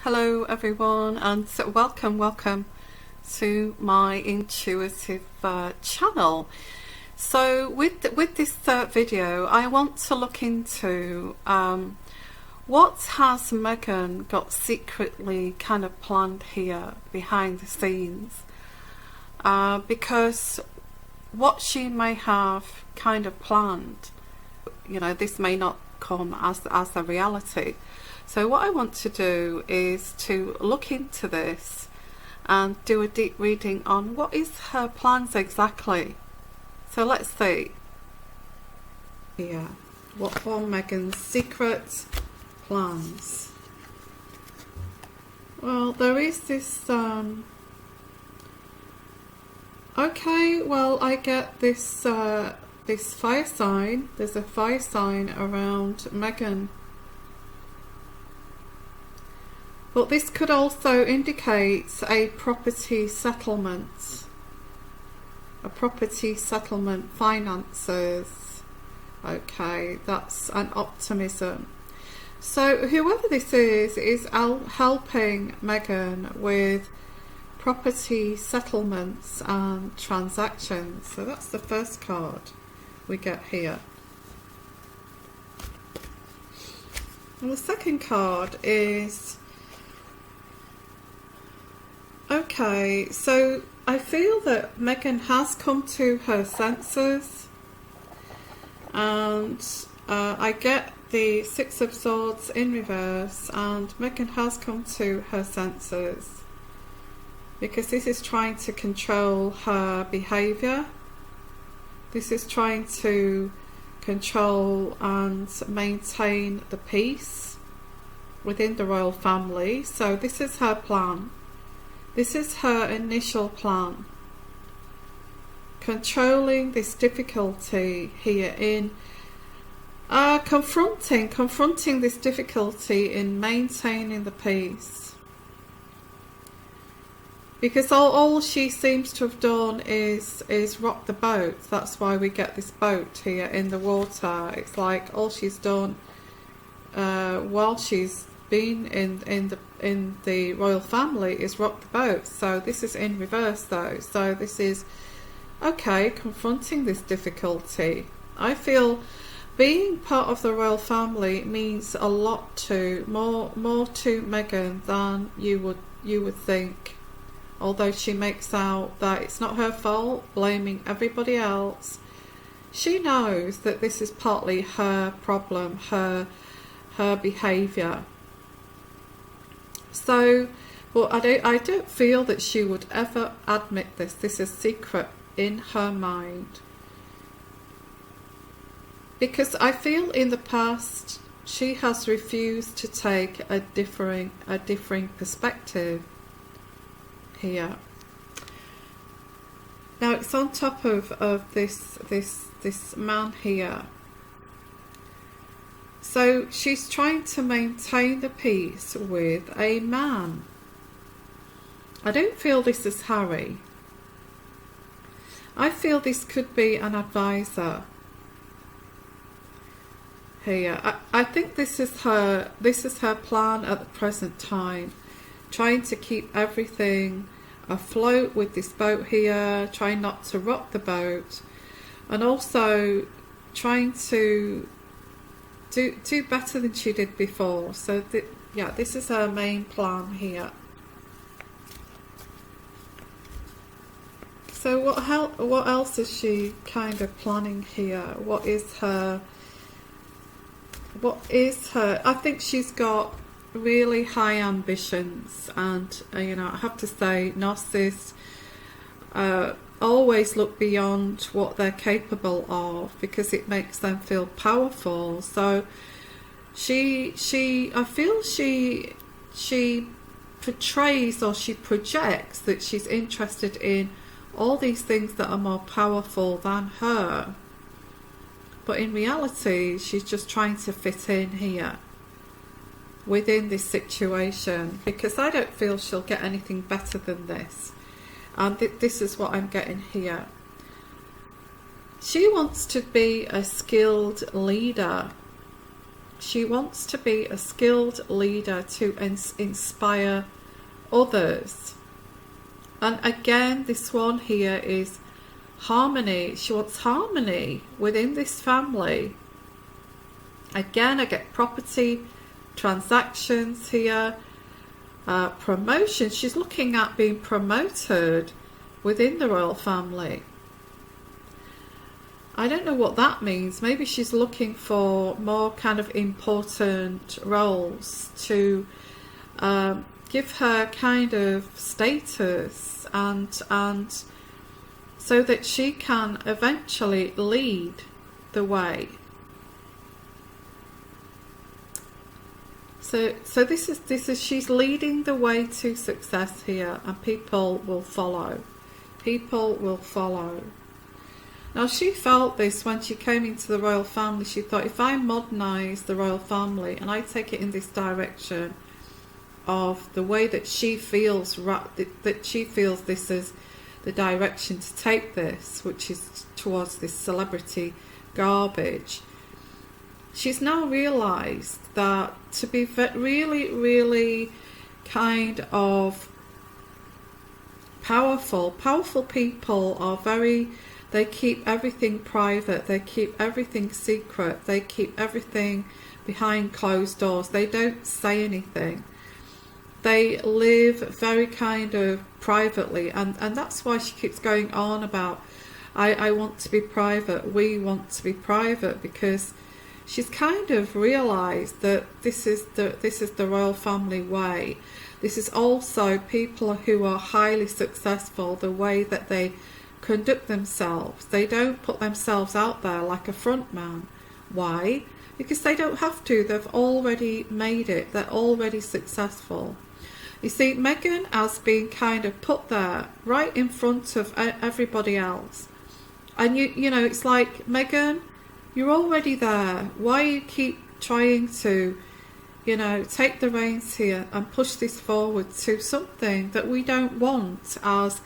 Hello everyone, and so welcome to my intuitive channel. So with this video I want to look into what has Meghan got secretly kind of planned here behind the scenes, because what she may have kind of planned, you know, this may not come as a reality. So what I want to do is to look into this and do a deep reading on what is her plans exactly. So let's see here, what are Meghan's secret plans? Well, there is this okay, well, I get this this fire sign. There's a fire sign around Meghan. But this could also indicate a property settlement, finances. Okay, that's an optimism. So whoever this is helping Meghan with property settlements and transactions. So that's the first card we get here. And the second card is, okay, so I feel that Meghan has come to her senses, and I get the Six of Swords in reverse, and Meghan has come to her senses because this is trying to control her behaviour. This is trying to control and maintain the peace within the royal family. So this is her plan. This is her initial plan. Controlling this difficulty here in confronting this difficulty in maintaining the peace. Because all she seems to have done is rock the boat. That's why we get this boat here in the water. It's like all she's done while she's been in the royal family is rock the boat. So this is in reverse though. So this is, okay, confronting this difficulty. I feel being part of the royal family means a lot to more to Meghan than you would think. Although she makes out that it's not her fault, blaming everybody else, she knows that this is partly her problem, her behaviour. So, well, I don't feel that she would ever admit this. This is secret in her mind. Because I feel in the past she has refused to take a differing perspective here. Now it's on top of this man here. So she's trying to maintain the peace with a man. I don't feel this is Harry. I feel this could be an advisor here. I think this is her plan at the present time, trying to keep everything afloat with this boat here, trying not to rock the boat, and also trying to do better than she did before. So yeah, this is her main plan here. So what else is she kind of planning here? What is her I think she's got really high ambitions, and you know, I have to say narcissists always look beyond what they're capable of because it makes them feel powerful. So I feel she portrays, or she projects, that she's interested in all these things that are more powerful than her, but in reality she's just trying to fit in here within this situation, because I don't feel she'll get anything better than this. And this is what I'm getting here. She wants to be a skilled leader. She wants to be a skilled leader to inspire others. And again, this one here is harmony. She wants harmony within this family. Again, I get property, transactions here, promotion. She's looking at being promoted within the royal family. I don't know what that means. Maybe she's looking for more kind of important roles to give her kind of status and so that she can eventually lead the way. So this is she's leading the way to success here, and people will follow. People will follow. Now, she felt this when she came into the royal family. She thought, if I modernise the royal family and I take it in this direction of the way that she feels, that she feels this is the direction to take this, which is towards this celebrity garbage, she's now realised that to be really, really kind of powerful people are very... They keep everything private, they keep everything secret, they keep everything behind closed doors, they don't say anything. They live very kind of privately, and that's why she keeps going on about, I want to be private, we want to be private, because she's kind of realised that this is the royal family way. This is also people who are highly successful, the way that they conduct themselves. They don't put themselves out there like a front man. Why? Because they don't have to. They've already made it. They're already successful. You see, Meghan has been kind of put there right in front of everybody else. And you know, it's like, Meghan, you're already there. Why you keep trying to, you know, take the reins here and push this forward to something that we don't want as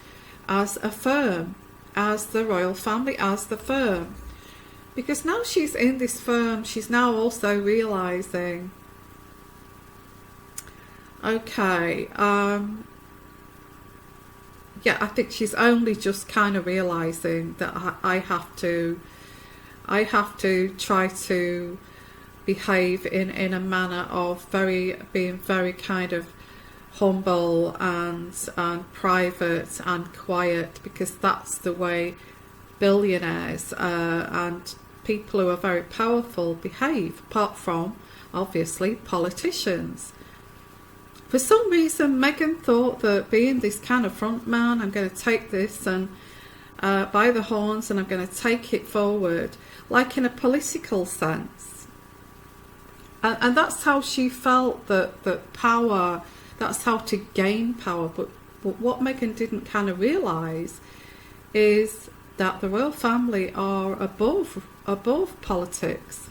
a firm, as the royal family, as the firm? Because now she's in this firm, she's now also realising, okay, yeah, I think she's only just kind of realising that I have to try to behave in a manner of being very kind of humble and private and quiet, because that's the way billionaires and people who are very powerful behave, apart from obviously politicians. For some reason, Meghan thought that being this kind of front man, I'm going to take this and by the horns, and I'm going to take it forward, like in a political sense. And that's how she felt that power, that's how to gain power. But what Meghan didn't kind of realise is that the royal family are above politics.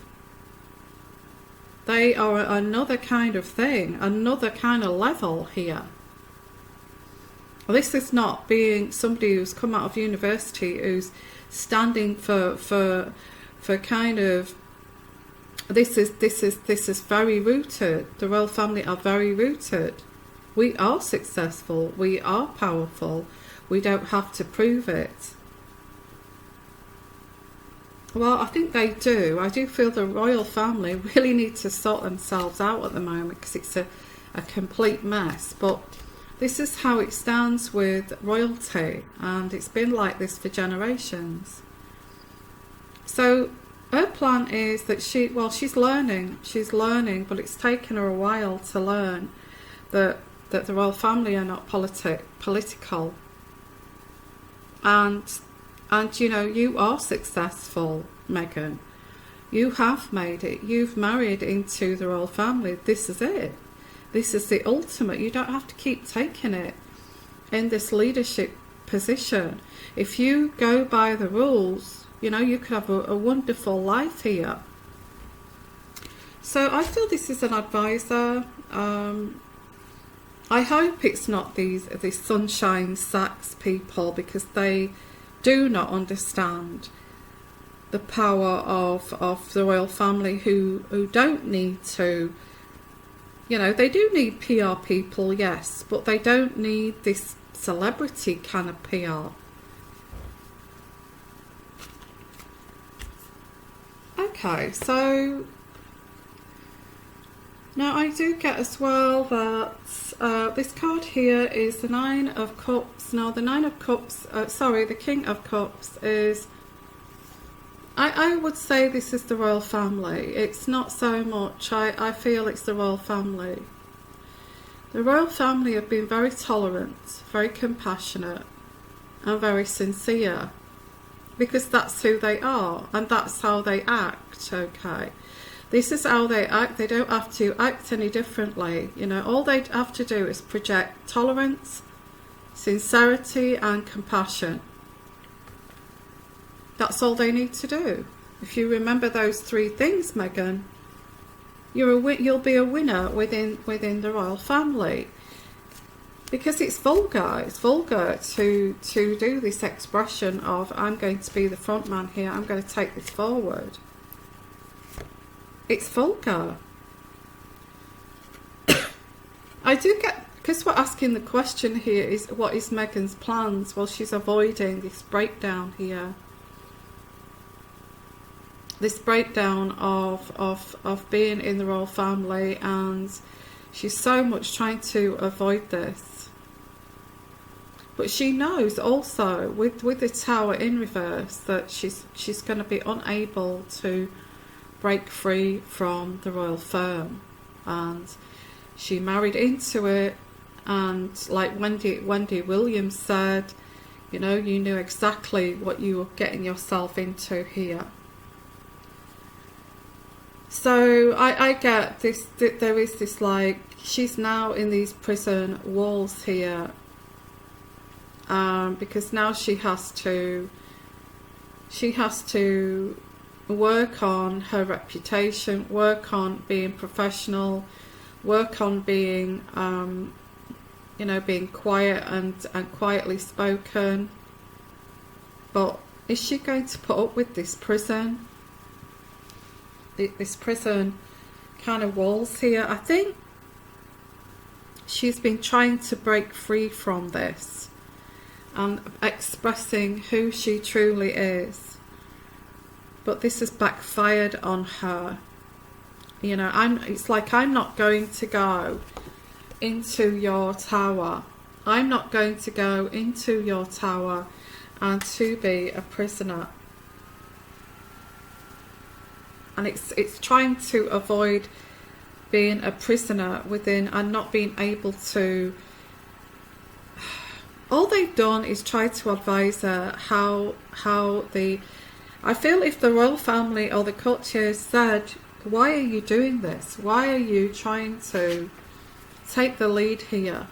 They are another kind of thing, another kind of level here. This is not being somebody who's come out of university, who's standing for kind of, this is very rooted. The royal family are very rooted. We are successful, we are powerful, we don't have to prove it. Well, I think they do. I do feel the royal family really need to sort themselves out at the moment, because it's a complete mess. But this is how it stands with royalty, and it's been like this for generations. So her plan is that she's learning, but it's taken her a while to learn that the royal family are not political. And you know, you are successful, Meghan. You have made it. You've married into the royal family. This is it. This is the ultimate. You don't have to keep taking it in this leadership position. If you go by the rules, you know, you could have a wonderful life here. So I feel this is an advisor. I hope it's not these sunshine sacks people, because they do not understand the power of the royal family who don't need to, you know, they do need PR people, yes, but they don't need this celebrity kind of PR. Okay, so now I do get as well that this card here is the Nine of Cups. Now the Nine of Cups, sorry, the King of Cups is, I would say this is the royal family. It's not so much, I feel it's the royal family. The royal family have been very tolerant, very compassionate and very sincere, because that's who they are and that's how they act, okay? This is how they act. They don't have to act any differently. You know, all they have to do is project tolerance, sincerity and compassion. That's all they need to do. If you remember those three things, Meghan, you'll be a winner within the royal family. Because it's vulgar. It's vulgar to do this expression of, I'm going to be the front man here, I'm going to take this forward. It's vulgar. I do get, because we're asking the question here is, what is Meghan's plans? Well, she's avoiding this breakdown here. This breakdown of being in the royal family, and she's so much trying to avoid this. But she knows also with the Tower in reverse that she's going to be unable to break free from the royal firm, and she married into it. And like Wendy Williams said, you know, you knew exactly what you were getting yourself into here. So I get this, there is this, like, she's now in these prison walls here, because now she has to work on her reputation, work on being professional, work on being you know, being quiet and quietly spoken. But is she going to put up with this prison? This prison kind of walls here? I think she's been trying to break free from this and expressing who she truly is, but this has backfired on her. You know, it's like, I'm not going to go into your tower. I'm not going to go into your tower and to be a prisoner. And it's trying to avoid being a prisoner within and not being able to. All they've done is try to advise her how the. I feel if the royal family or the courtiers said, why are you doing this? Why are you trying to take the lead here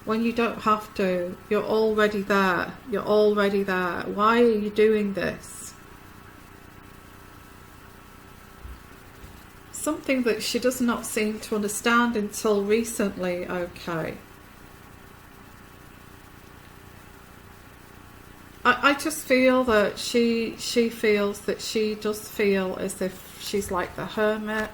when you don't have to? You're already there. You're already there. Why are you doing this? Something that she does not seem to understand until recently, okay. I just feel that she feels that she does feel as if she's like the hermit.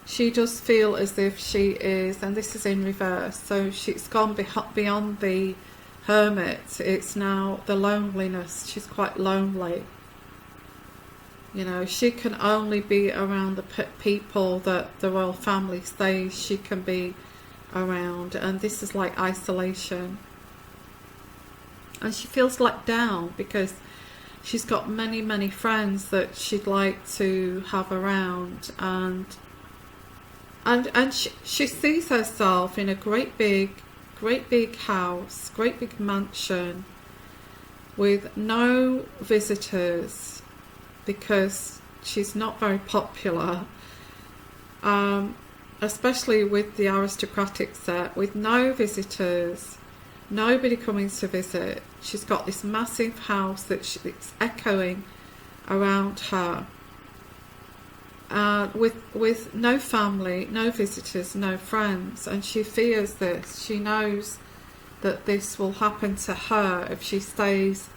She does feel as if she is, and this is in reverse, so she's gone beyond the hermit. It's now the loneliness. She's quite lonely. You know, she can only be around the people that the royal family says she can be around, and this is like isolation. And she feels let down because she's got many friends that she'd like to have around, and she sees herself in a great big house, great big mansion with no visitors, because she's not very popular, especially with the aristocratic set, with no visitors, nobody coming to visit. She's got this massive house that it's echoing around her, with no family, no visitors, no friends, and she fears this. She knows that this will happen to her if she stays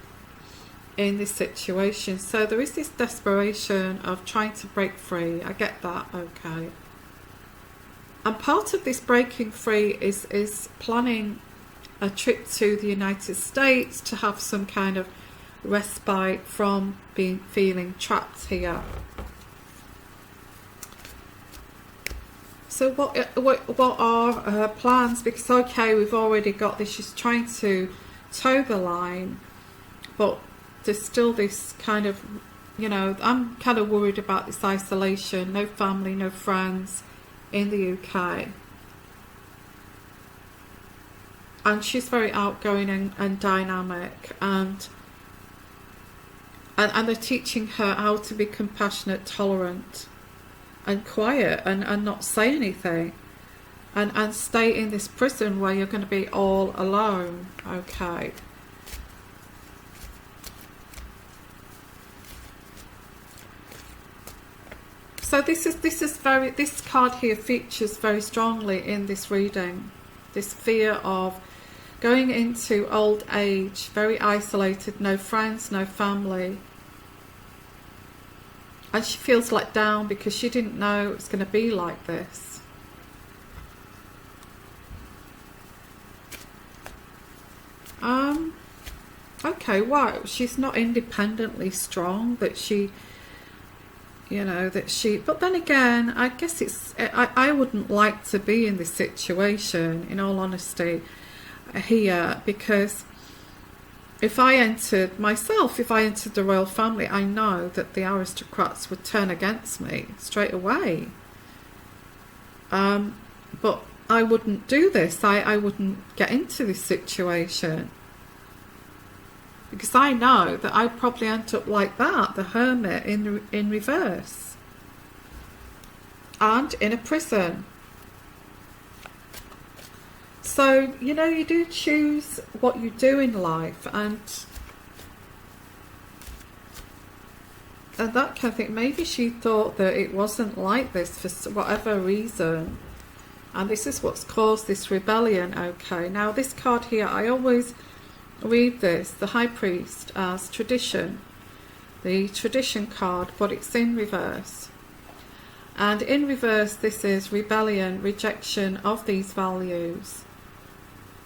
in this situation. So there is this desperation of trying to break free. I get that, okay. And part of this breaking free is planning a trip to the United States to have some kind of respite from feeling trapped here. So what are her plans? Because okay, we've already got this. She's trying to toe the line, but there's still this kind of, you know, I'm kind of worried about this isolation. No family, no friends in the UK. And she's very outgoing and dynamic, and they're teaching her how to be compassionate, tolerant, and quiet, and not say anything, and stay in this prison where you're going to be all alone. Okay. So this card here features very strongly in this reading. This fear of going into old age, very isolated, no friends, no family. And she feels let down because she didn't know it's going to be like this. Okay, wow, she's not independently strong, that she, you know, that she, but then again, I guess it's, I wouldn't like to be in this situation, in all honesty, here, because if I entered the royal family, I know that the aristocrats would turn against me straight away. But I wouldn't do this. I wouldn't get into this situation, because I know that I'd probably end up like that, the hermit in reverse, and in a prison. So, you know, you do choose what you do in life, and that kind of thing. Maybe she thought that it wasn't like this for whatever reason, and this is what's caused this rebellion. Okay, now this card here, I always read this, the High Priest, as tradition, the tradition card, but it's in reverse. And in reverse, this is rebellion, rejection of these values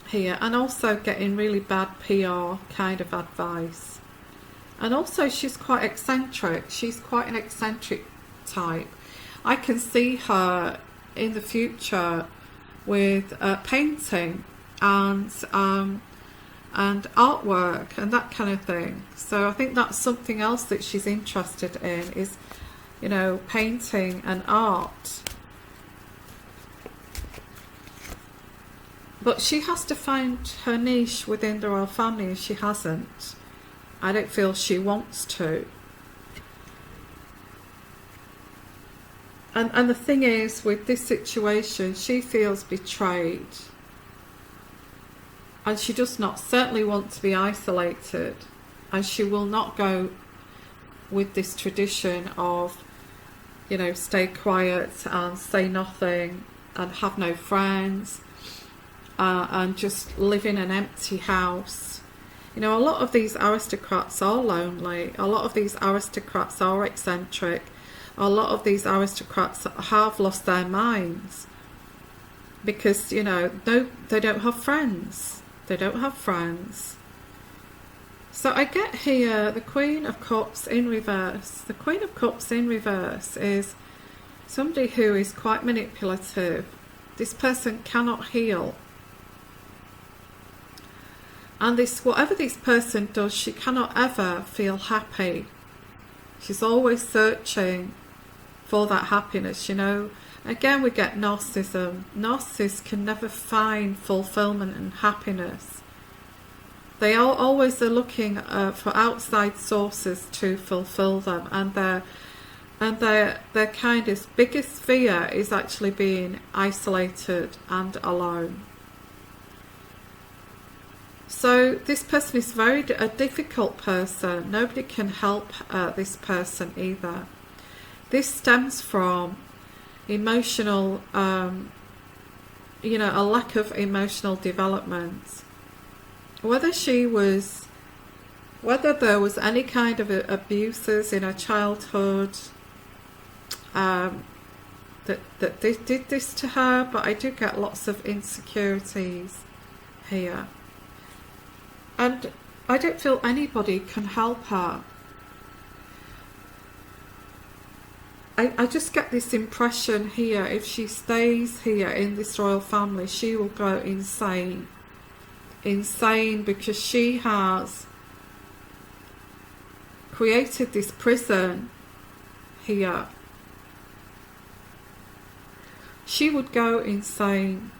here, and also getting really bad PR kind of advice. And also she's quite eccentric. She's quite an eccentric type. I can see her in the future with painting and artwork and that kind of thing. So I think that's something else that she's interested in, is, you know, painting and art. But she has to find her niche within the royal family, and she hasn't. I don't feel she wants to. And the thing is, with this situation, she feels betrayed. And she does not certainly want to be isolated. And she will not go with this tradition of, you know, stay quiet and say nothing and have no friends. And just live in an empty house. You know, a lot of these aristocrats are lonely. A lot of these aristocrats are eccentric. A lot of these aristocrats have lost their minds because, you know, they don't have friends. They don't have friends. So I get here the Queen of Cups in reverse. The Queen of Cups in reverse is somebody who is quite manipulative. This person cannot heal. And this, whatever this person does, she cannot ever feel happy. She's always searching for that happiness, you know. Again, we get narcissism. Narcissists can never find fulfillment and happiness. They always are looking for outside sources to fulfill them, and their kind of biggest fear is actually being isolated and alone. So this person is a difficult person. Nobody can help this person either. This stems from emotional, you know, a lack of emotional development. Whether she was whether there was any kind of abuses in her childhood that they did this to her, but I do get lots of insecurities here. And I don't feel anybody can help her. I just get this impression here, if she stays here in this royal family, she will go insane. Insane, because she has created this prison here. She would go insane.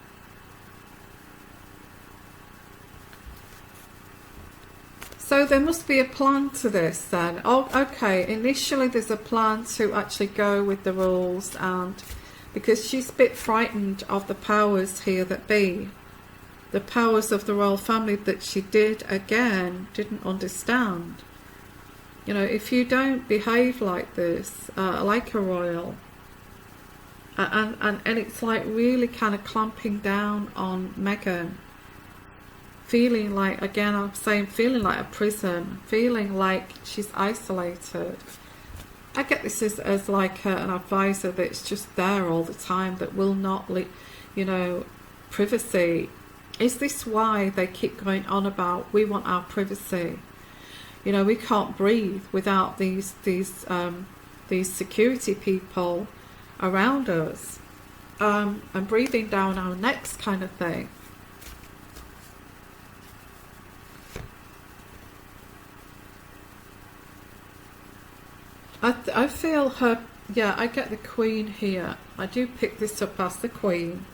So there must be a plan to this then. Oh, okay, initially there's a plan to actually go with the rules, and because she's a bit frightened of the powers here that be, the powers of the royal family that she didn't understand. You know, if you don't behave like this, like a royal, and it's like really kind of clamping down on Meghan. Feeling like, again I'm saying, feeling like a prison, feeling like she's isolated. I get this as like an advisor that's just there all the time, that will not, you know, privacy. Is this why they keep going on about, we want our privacy? You know, we can't breathe without these security people around us, and breathing down our necks kind of thing. I feel her, yeah, I get the Queen here. I do pick this up as the Queen.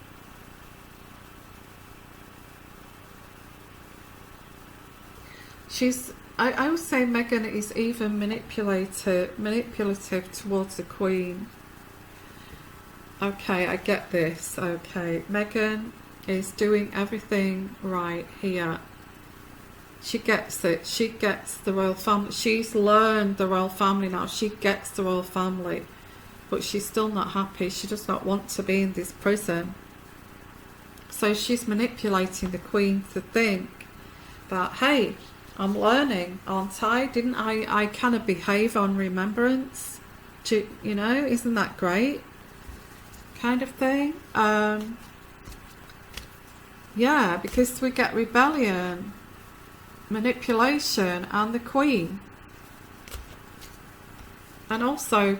I would say Meghan is even manipulative towards the Queen. Okay, I get this. Okay, Meghan is doing everything right here. She gets it. She gets the royal family. She's learned the royal family now. She gets the royal family. But she's still not happy. She does not want to be in this prison. So she's manipulating the Queen to think that, hey, I'm learning, aren't I? Didn't I kind of behave on remembrance? You know, isn't that great? Kind of thing. Yeah, because we get rebellion, manipulation, and the Queen, and also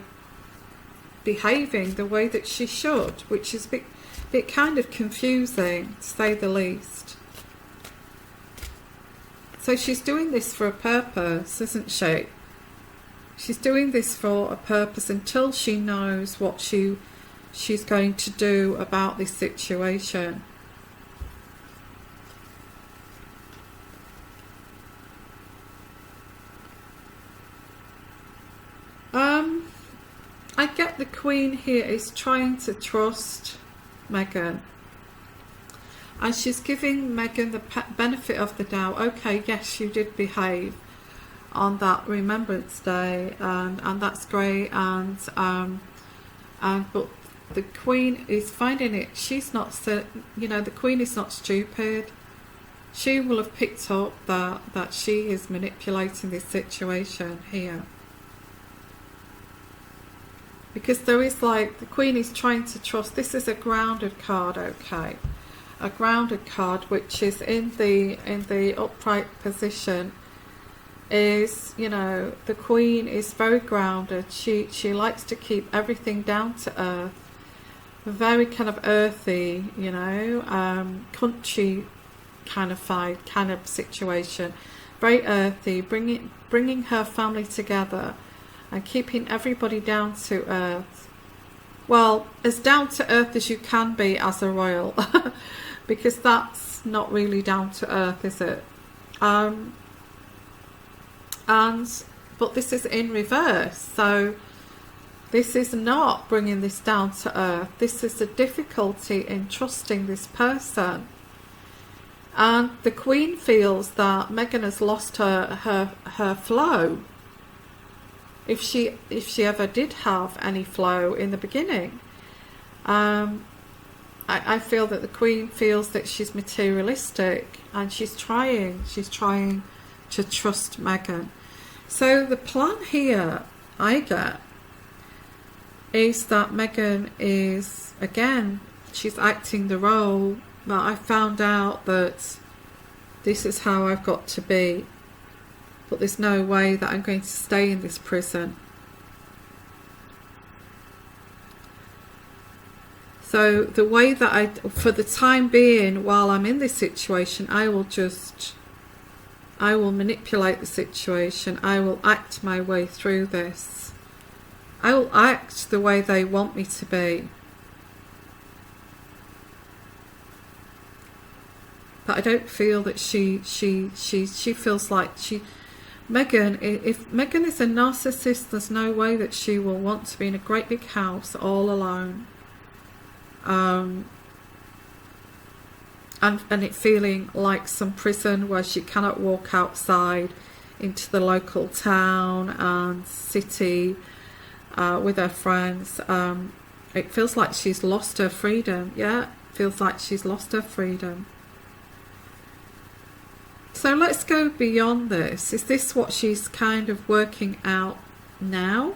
behaving the way that she should, which is a bit kind of confusing, to say the least. So she's doing this for a purpose, isn't she? She's doing this for a purpose until she knows what she's going to do about this situation. I get the Queen here is trying to trust Meghan, and she's giving Meghan the benefit of the doubt. Okay, yes, you did behave on that Remembrance Day, and that's great, and but the Queen is finding it. She's not, you know, the Queen is not stupid. She will have picked up that she is manipulating this situation here. Because there is, like, the Queen is trying to trust. This is a grounded card, okay, a grounded card, which is in the upright position. Is, you know, the Queen is very grounded. She likes to keep everything down to earth, very kind of earthy, you know, country kind of situation, very earthy, bringing her family together and keeping everybody down to earth. Well, as down to earth as you can be as a royal, because that's not really down to earth, is it? But this is in reverse, so this is not bringing this down to earth. This is the difficulty in trusting this person. And the Queen feels that Meghan has lost her flow, if she ever did have any flow in the beginning. I feel that the Queen feels that she's materialistic, and she's trying to trust Meghan. So the plan here I get is that Meghan is, again, she's acting the role that I found out that this is how I've got to be, but there's no way that I'm going to stay in this prison. So the way that for the time being, while I'm in this situation, I will manipulate the situation. I will act my way through this. I will act the way they want me to be. But I don't feel that she feels like Meghan, if Meghan is a narcissist, there's no way that she will want to be in a great big house all alone. And it feeling like some prison where she cannot walk outside into the local town and city with her friends. It feels like she's lost her freedom. Yeah, it feels like she's lost her freedom. So let's go beyond this. Is this what she's kind of working out now?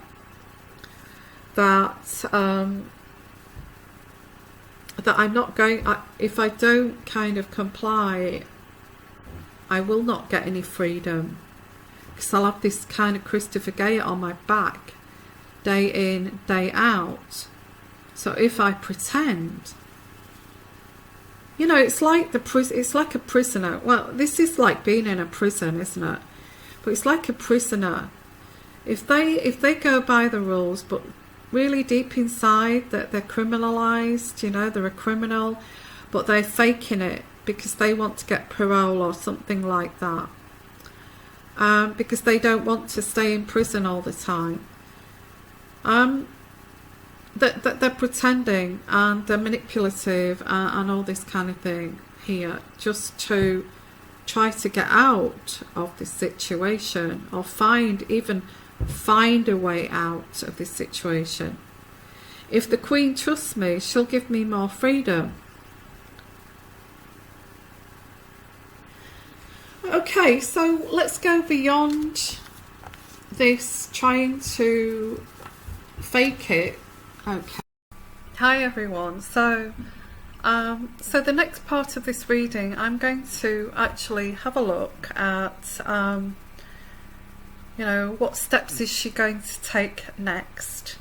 That that I'm not going, if I don't kind of comply, I will not get any freedom, because I'll have this kind of Christopher Gale on my back day in, day out. So if I pretend, you know, it's like it's like a prisoner. Well, this is like being in a prison, isn't it? But it's like a prisoner. If they go by the rules, but really deep inside that they're criminalized, you know, they're a criminal, but they're faking it because they want to get parole or something like that, because they don't want to stay in prison all the time. That they're pretending and they're manipulative and all this kind of thing here, just to try to get out of this situation, or even find a way out of this situation. If the Queen trusts me, she'll give me more freedom. Okay, so let's go beyond this trying to fake it. Okay. Hi everyone. So the next part of this reading, I'm going to actually have a look at you know, what steps is she going to take next,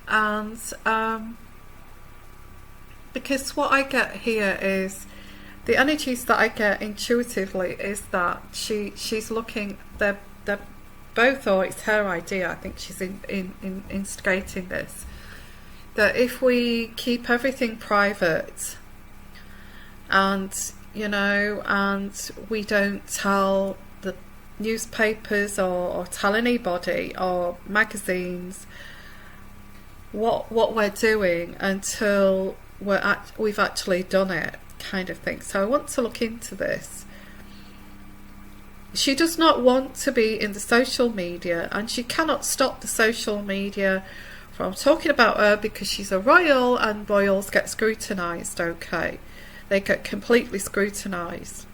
and because what I get here is the energies that I get intuitively is that she's looking, they're both, or it's her idea, I think she's in instigating this, that if we keep everything private and, you know, and we don't tell the newspapers or tell anybody or magazines what we're doing until we've actually done it, kind of thing. So I want to look into this. She does not want to be in the social media, and she cannot stop the social media from talking about her because she's a royal, and royals get scrutinised. Okay, they get completely scrutinised.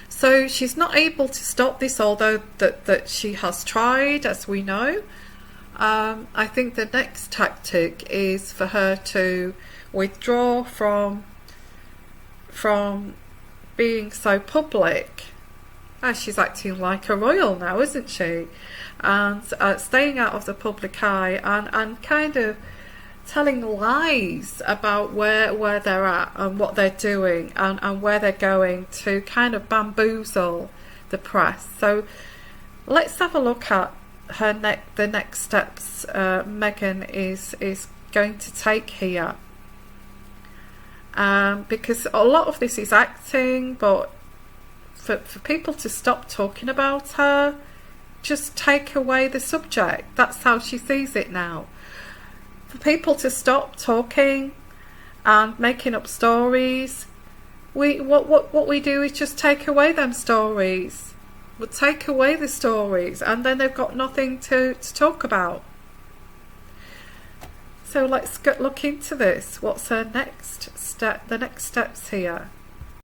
So she's not able to stop this, although that she has tried, as we know. I think the next tactic is for her to withdraw from being so public. She's acting like a royal now, isn't she? And staying out of the public eye, and kind of telling lies about where they're at and what they're doing and where they're going, to kind of bamboozle the press. So let's have a look at the next steps Meghan is going to take here, because a lot of this is acting, but for people to stop talking about her, just take away the subject. That's how she sees it now. For people to stop talking and making up stories, what we do is just take away them stories. We'll take away the stories, and then they've got nothing to talk about. So let's look into this. What's her next step? The next steps here.